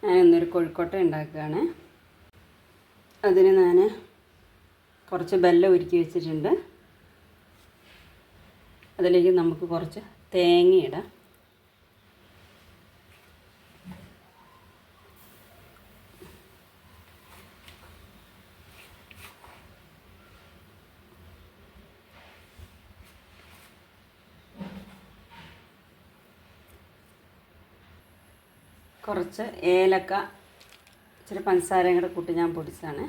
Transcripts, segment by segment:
ഞാനൊന്നൊരു കോഴിക്കോട്ട ഉണ്ടാക്കുകയാണ്. അതിന് ഞാൻ കുറച്ച് ബെല്ലം ഉരുക്കി വെച്ചിട്ടുണ്ട്. അതിലേക്ക് നമുക്ക് കുറച്ച് തേങ്ങ ഇടാം. കുറച്ച് ഏലക്ക, ഇച്ചിരി പഞ്ചസാരയും കൂടെ കൂട്ടി ഞാൻ പൊടിച്ചതാണ്,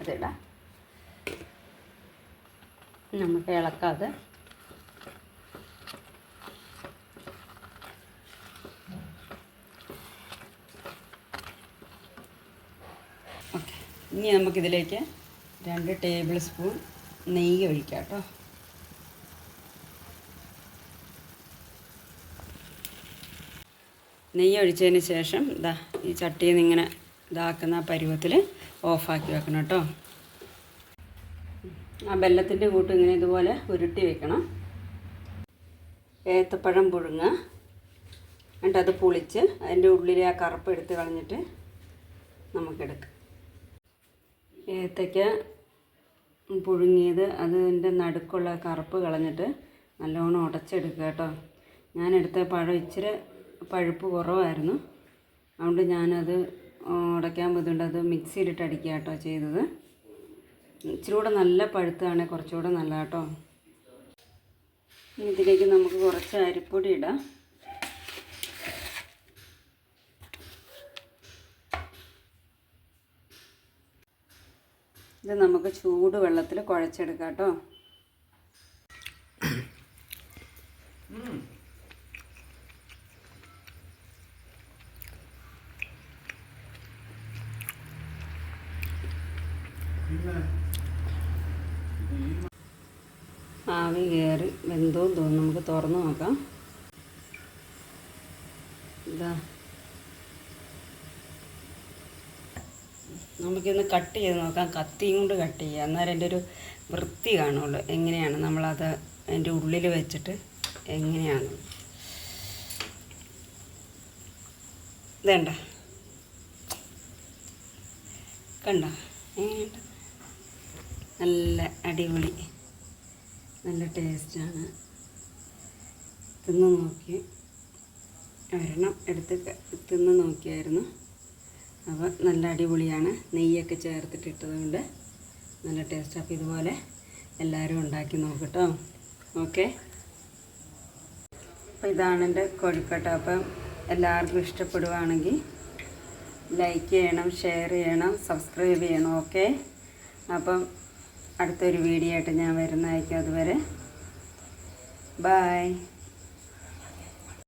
അതിടാം. നമുക്ക് ഇളക്കാം. അത് ഓക്കെ. ഇനി നമുക്കിതിലേക്ക് 2 ടേബിൾ സ്പൂൺ നെയ്യ് ഒഴിക്കാം കേട്ടോ. നെയ്യ് ഒഴിച്ചതിന് ശേഷം ഈ ചട്ടിയിൽ നിന്ന് ഇങ്ങനെ ഇതാക്കുന്ന പരുവത്തിൽ ഓഫാക്കി വെക്കണം കേട്ടോ. ആ ബെല്ലത്തിൻ്റെ കൂട്ട് ഇങ്ങനെ ഇതുപോലെ ഉരുട്ടി വെക്കണം. ഏത്തപ്പഴം പുഴുങ്ങുക, എന്നിട്ട് അത് പൊളിച്ച് അതിൻ്റെ ഉള്ളിലെ ആ കറുപ്പ് എടുത്ത് കളഞ്ഞിട്ട് നമുക്കെടുക്കാം. ഏത്തയ്ക്ക പുഴുങ്ങിയത് അതിൻ്റെ നടുക്കുള്ള കറുപ്പ് കളഞ്ഞിട്ട് നല്ലോണം ഉടച്ചെടുക്കുക കേട്ടോ. ഞാനെടുത്ത പഴം ഇച്ചിരി പഴുപ്പ് കുറവായിരുന്നു, അതുകൊണ്ട് ഞാനത് ഉടയ്ക്കാൻ ബുദ്ധിമുട്ട് അത് മിക്സിയിലിട്ട് അടിക്കുക കേട്ടോ ചെയ്തത്. ഇച്ചിരി കൂടെ നല്ല പഴുത്താണ് കുറച്ചുകൂടെ നല്ല കേട്ടോ. ഇതിലേക്ക് നമുക്ക് കുറച്ച് അരിപ്പൊടി ഇടാം. ഇത് നമുക്ക് ചൂട് വെള്ളത്തിൽ കുഴച്ചെടുക്കാം കേട്ടോ. ആവി കയറി വെന്തോന്ന് തോന്നുന്നു, നമുക്ക് തുറന്ന് നോക്കാം. നമുക്കിന്ന് കട്ട് ചെയ്ത് നോക്കാം. കത്തിയും കൊണ്ട് കട്ട് ചെയ്യുക, അന്നേരം എൻ്റെ ഒരു വൃത്തി കാണുള്ളൂ. എങ്ങനെയാണ് നമ്മളത് അതിൻ്റെ ഉള്ളിൽ വെച്ചിട്ട് എങ്ങനെയാണ് ഇതേണ്ട കണ്ട, എങ്ങനെയുണ്ട്? നല്ല അടിപൊളി, നല്ല ടേസ്റ്റാണ്. തിന്ന് നോക്കി ഒരെണ്ണം എടുത്ത് തിന്ന് നോക്കിയായിരുന്നു. അപ്പോൾ നല്ല അടിപൊളിയാണ്. നെയ്യൊക്കെ ചേർത്തിട്ടിട്ടത് കൊണ്ട് നല്ല ടേസ്റ്റ്. അപ്പോൾ ഇതുപോലെ എല്ലാവരും ഉണ്ടാക്കി നോക്കട്ടോ. ഓക്കെ, അപ്പോൾ ഇതാണ് എൻ്റെ കോഴിക്കോട്ട. അപ്പം എല്ലാവർക്കും ഇഷ്ടപ്പെടുവാണെങ്കിൽ ലൈക്ക് ചെയ്യണം, ഷെയർ ചെയ്യണം, സബ്സ്ക്രൈബ് ചെയ്യണം. ഓക്കെ, അപ്പം അടുത്തൊരു വീഡിയോ ആയിട്ട് ഞാൻ വരുന്നതായിരിക്കും. അതുവരെ ബൈ.